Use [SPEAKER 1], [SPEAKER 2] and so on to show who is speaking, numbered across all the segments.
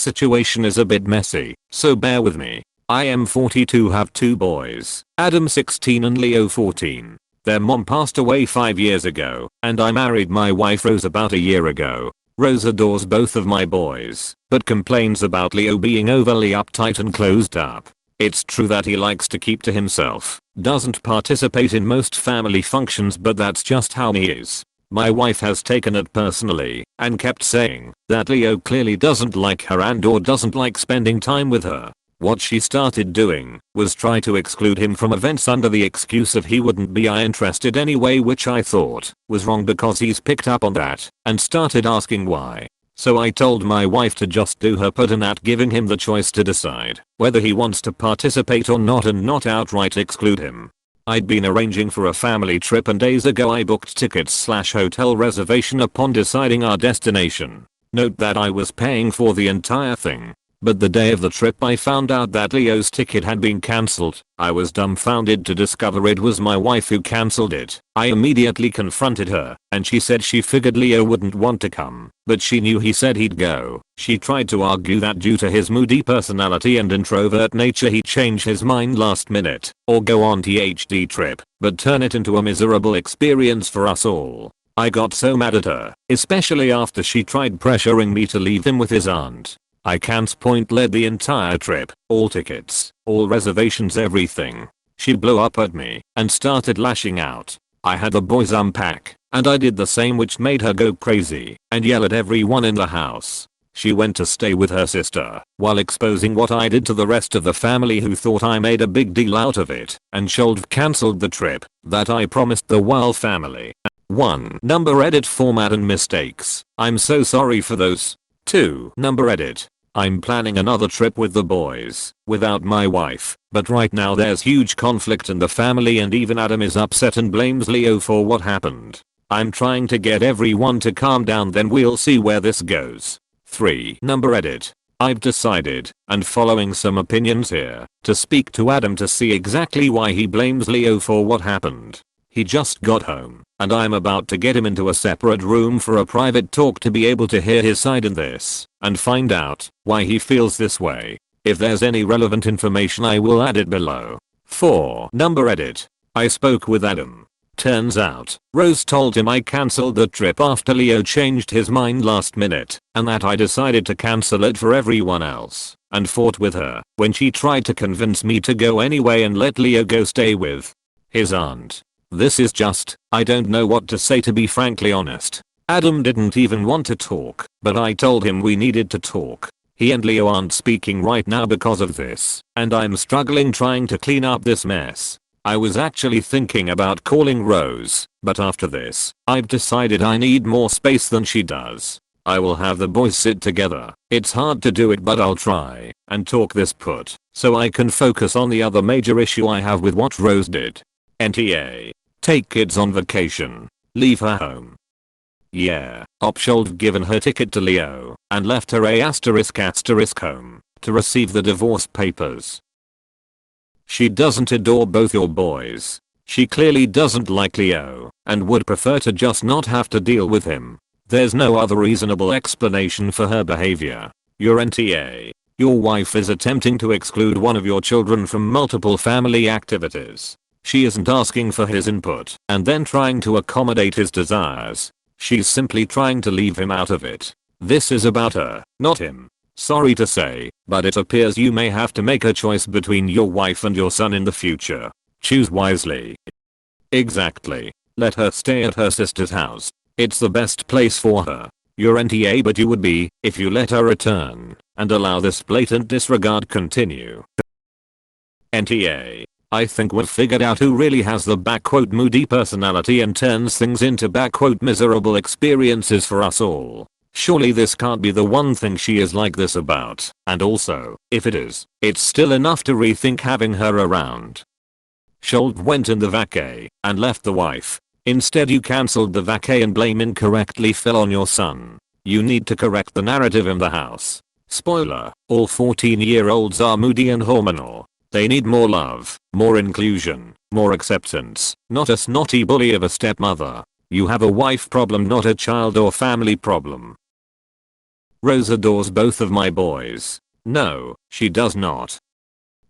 [SPEAKER 1] situation is a bit messy, so bear with me. I am 42, have 2 boys, Adam 16 and Leo 14. Their mom passed away 5 years ago, and I married my wife Rose about a year ago. Rose adores both of my boys, but complains about Leo being overly uptight and closed up. It's true that he likes to keep to himself, doesn't participate in most family functions, but that's just how he is. My wife has taken it personally and kept saying that Leo clearly doesn't like her and or doesn't like spending time with her. What she started doing was try to exclude him from events under the excuse of he wouldn't be interested anyway, which I thought was wrong because he's picked up on that and started asking why. So I told my wife to just do her part in that, giving him the choice to decide whether he wants to participate or not and not outright exclude him. I'd been arranging for a family trip and days ago I booked tickets/hotel reservation upon deciding our destination. Note that I was paying for the entire thing. But the day of the trip I found out that Leo's ticket had been cancelled. I was dumbfounded to discover it was my wife who cancelled it. I immediately confronted her, and she said she figured Leo wouldn't want to come, but she knew he said he'd go. She tried to argue that due to his moody personality and introvert nature he'd change his mind last minute, or go on THD trip, but turn it into a miserable experience for us all. I got so mad at her, especially after she tried pressuring me to leave him with his aunt. I can't point led the entire trip, all tickets, all reservations, everything. She blew up at me and started lashing out. I had the boys unpack, and I did the same, which made her go crazy and yell at everyone in the house. She went to stay with her sister while exposing what I did to the rest of the family, who thought I made a big deal out of it and should cancelled the trip that I promised the Weil family. 1. Number edit format and mistakes. I'm so sorry for those. 2. Number edit. I'm planning another trip with the boys, without my wife, but right now there's huge conflict in the family and even Adam is upset and blames Leo for what happened. I'm trying to get everyone to calm down, then we'll see where this goes. 3. Number edit. I've decided, and following some opinions here, to speak to Adam to see exactly why he blames Leo for what happened. He just got home, and I'm about to get him into a separate room for a private talk to be able to hear his side in this, and find out why he feels this way. If there's any relevant information I will add it below. 4. Number edit. I spoke with Adam. Turns out, Rose told him I cancelled the trip after Leo changed his mind last minute, and that I decided to cancel it for everyone else, and fought with her when she tried to convince me to go anyway and let Leo go stay with his aunt. This is just, I don't know what to say, to be frankly honest. Adam didn't even want to talk, but I told him we needed to talk. He and Leo aren't speaking right now because of this, and I'm struggling trying to clean up this mess. I was actually thinking about calling Rose, but after this, I've decided I need more space than she does. I will have the boys sit together. It's hard to do it, but I'll try and talk this put, so I can focus on the other major issue I have with what Rose did. NTA. Take kids on vacation. Leave her home. Yeah, AmItheAsshole given her ticket to Leo and left her *** home to receive the divorce papers. She doesn't adore both your boys. She clearly doesn't like Leo and would prefer to just not have to deal with him. There's no other reasonable explanation for her behavior. Your NTA. Your wife is attempting to exclude one of your children from multiple family activities. She isn't asking for his input and then trying to accommodate his desires. She's simply trying to leave him out of it. This is about her, not him. Sorry to say, but it appears you may have to make a choice between your wife and your son in the future. Choose wisely. Exactly. Let her stay at her sister's house. It's the best place for her. Your NTA, but you would be if you let her return and allow this blatant disregard continue. NTA. I think we've figured out who really has the **moody personality and turns things into **miserable experiences for us all. Surely this can't be the one thing she is like this about, and also, if it is, it's still enough to rethink having her around. Scholt went in the vacay and left the wife. Instead you cancelled the vacay and blame incorrectly fell on your son. You need to correct the narrative in the house. Spoiler, all 14-year-olds are moody and hormonal. They need more love, more inclusion, more acceptance, not a snotty bully of a stepmother. You have a wife problem, not a child or family problem. Rose adores both of my boys. No, she does not.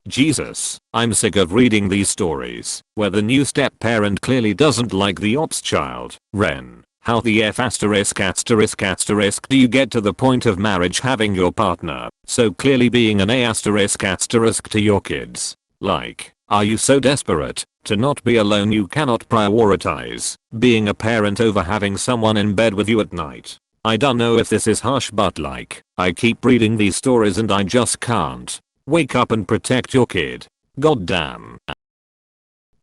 [SPEAKER 1] Jesus, I'm sick of reading these stories where the new step parent clearly doesn't like the ops child. Ren, how the F asterisk asterisk asterisk do you get to the point of marriage having your partner so clearly being an A asterisk asterisk to your kids? Like, are you so desperate to not be alone you cannot prioritize being a parent over having someone in bed with you at night? I don't know if this is harsh but like, I keep reading these stories and I just can't. Wake up and protect your kid. Goddamn.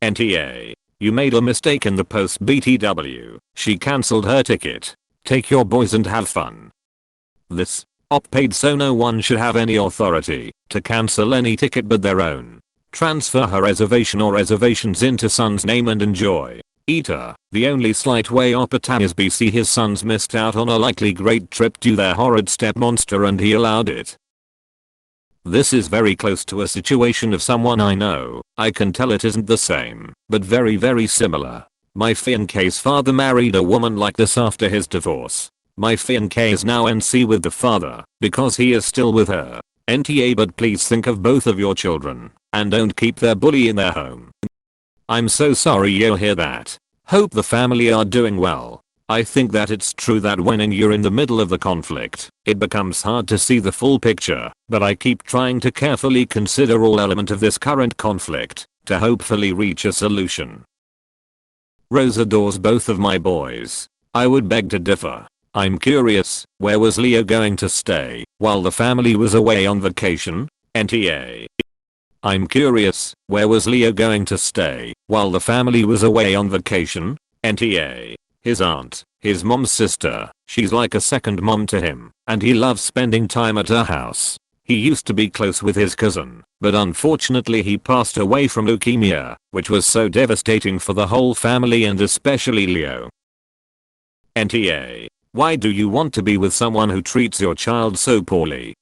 [SPEAKER 1] NTA. You made a mistake in the post BTW. She cancelled her ticket. Take your boys and have fun. This op paid so no one should have any authority to cancel any ticket but their own. Transfer her reservation or reservations into son's name and enjoy. Eater, the only slight way Opatan is BC his sons missed out on a likely great trip to their horrid step monster and he allowed it. This is very close to a situation of someone I know. I can tell it isn't the same, but very similar. My fiance's father married a woman like this after his divorce. My fiancé is now NC with the father because he is still with her. NTA but please think of both of your children and don't keep their bully in their home. I'm so sorry you hear that. Hope the family are doing well. I think that it's true that when you're in the middle of the conflict, it becomes hard to see the full picture, but I keep trying to carefully consider all element of this current conflict to hopefully reach a solution. Rose adores both of my boys. I would beg to differ. I'm curious, where was Leo going to stay while the family was away on vacation? NTA. I'm curious, where was Leo going to stay while the family was away on vacation? NTA. His aunt, his mom's sister, she's like a second mom to him, and he loves spending time at her house. He used to be close with his cousin, but unfortunately he passed away from leukemia, which was so devastating for the whole family and especially Leo. NTA. Why do you want to be with someone who treats your child so poorly?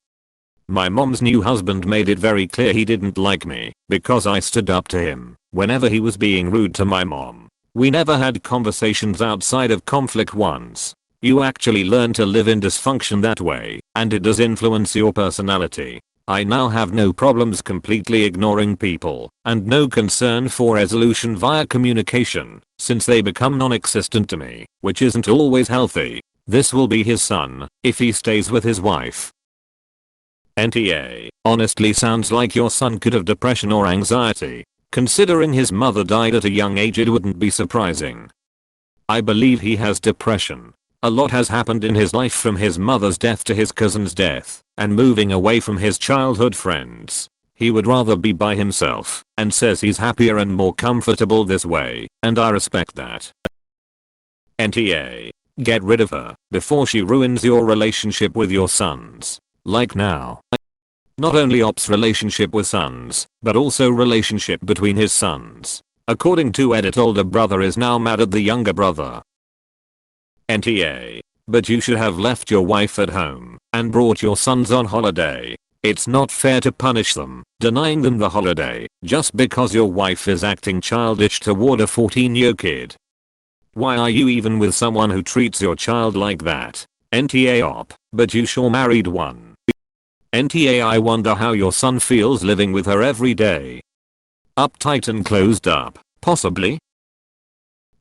[SPEAKER 1] My mom's new husband made it very clear he didn't like me because I stood up to him whenever he was being rude to my mom. We never had conversations outside of conflict once. You actually learn to live in dysfunction that way, and it does influence your personality. I now have no problems completely ignoring people, and no concern for resolution via communication, since they become non-existent to me, which isn't always healthy. This will be his son, if he stays with his wife. NTA. Honestly sounds like your son could have depression or anxiety. Considering his mother died at a young age it wouldn't be surprising. I believe he has depression. A lot has happened in his life from his mother's death to his cousin's death, and moving away from his childhood friends. He would rather be by himself, and says he's happier and more comfortable this way, and I respect that. NTA. Get rid of her before she ruins your relationship with your sons. Like now. Not only Op's relationship with sons, but also relationship between his sons. According to Edit, older brother is now mad at the younger brother. NTA. But you should have left your wife at home and brought your sons on holiday. It's not fair to punish them, denying them the holiday, just because your wife is acting childish toward a 14-year kid. Why are you even with someone who treats your child like that? NTA Op, but you sure married one. NTA I wonder how your son feels living with her every day. Uptight and closed up, possibly?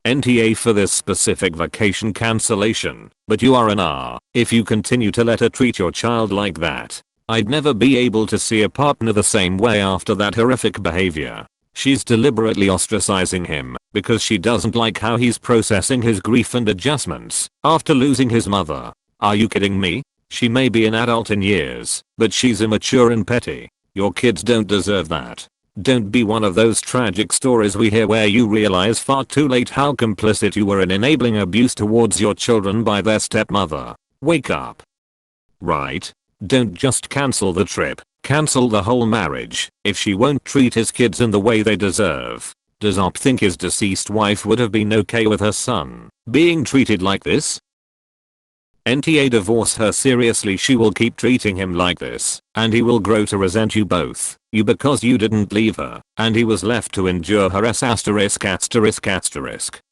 [SPEAKER 1] NTA for this specific vacation cancellation, but you are an R if you continue to let her treat your child like that. I'd never be able to see a partner the same way after that horrific behavior. She's deliberately ostracizing him because she doesn't like how he's processing his grief and adjustments after losing his mother. Are you kidding me? She may be an adult in years, but she's immature and petty. Your kids don't deserve that. Don't be one of those tragic stories we hear where you realize far too late how complicit you were in enabling abuse towards your children by their stepmother. Wake up. Right? Don't just cancel the trip, cancel the whole marriage if she won't treat his kids in the way they deserve. Does Op think his deceased wife would have been okay with her son being treated like this? NTA divorce her seriously, she will keep treating him like this, and he will grow to resent you both, you because you didn't leave her, and he was left to endure her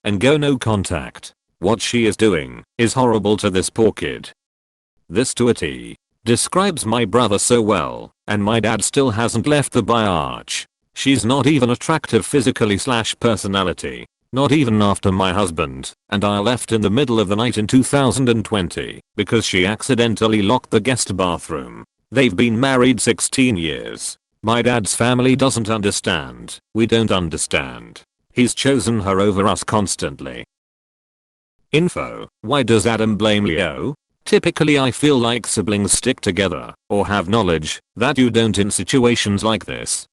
[SPEAKER 1] and go no contact. What she is doing is horrible to this poor kid. This to a T. Describes my brother so well, and my dad still hasn't left the biatch. She's not even attractive physically / personality. Not even after my husband and I left in the middle of the night in 2020 because she accidentally locked the guest bathroom. They've been married 16 years. My dad's family doesn't understand. We don't understand. He's chosen her over us constantly. Info. Why does Adam blame Leo? Typically I feel like siblings stick together or have knowledge that you don't in situations like this.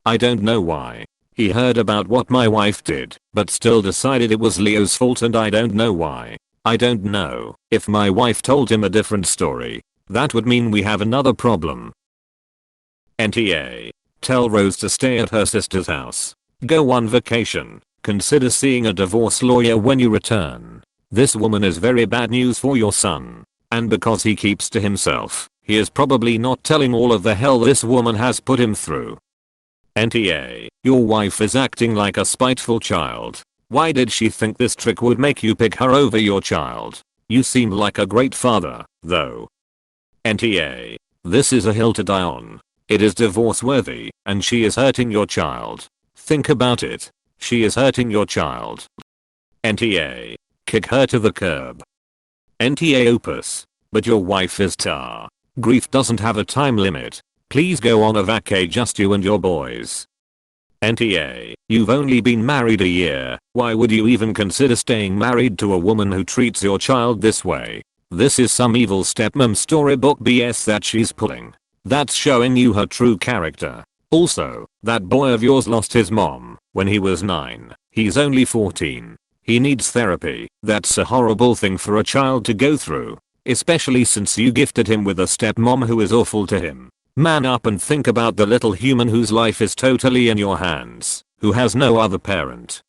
[SPEAKER 1] I don't know why. He heard about what my wife did, but still decided it was Leo's fault, and I don't know why. I don't know. If my wife told him a different story, that would mean we have another problem. NTA. Tell Rose to stay at her sister's house. Go on vacation. Consider seeing a divorce lawyer when you return. This woman is very bad news for your son. And because he keeps to himself, he is probably not telling all of the hell this woman has put him through. NTA. Your wife is acting like a spiteful child. Why did she think this trick would make you pick her over your child? You seem like a great father, though. NTA. This is a hill to die on. It is divorce worthy, and she is hurting your child. Think about it. She is hurting your child. NTA. Kick her to the curb. NTA opus. But your wife is tar. Grief doesn't have a time limit. Please go on a vacay, just you and your boys. NTA. You've only been married a year. Why would you even consider staying married to a woman who treats your child this way? This is some evil stepmom storybook BS that she's pulling. That's showing you her true character. Also, that boy of yours lost his mom when he was 9. He's only 14. He needs therapy. That's a horrible thing for a child to go through. Especially since you gifted him with a stepmom who is awful to him. Man up and think about the little human whose life is totally in your hands, who has no other parent.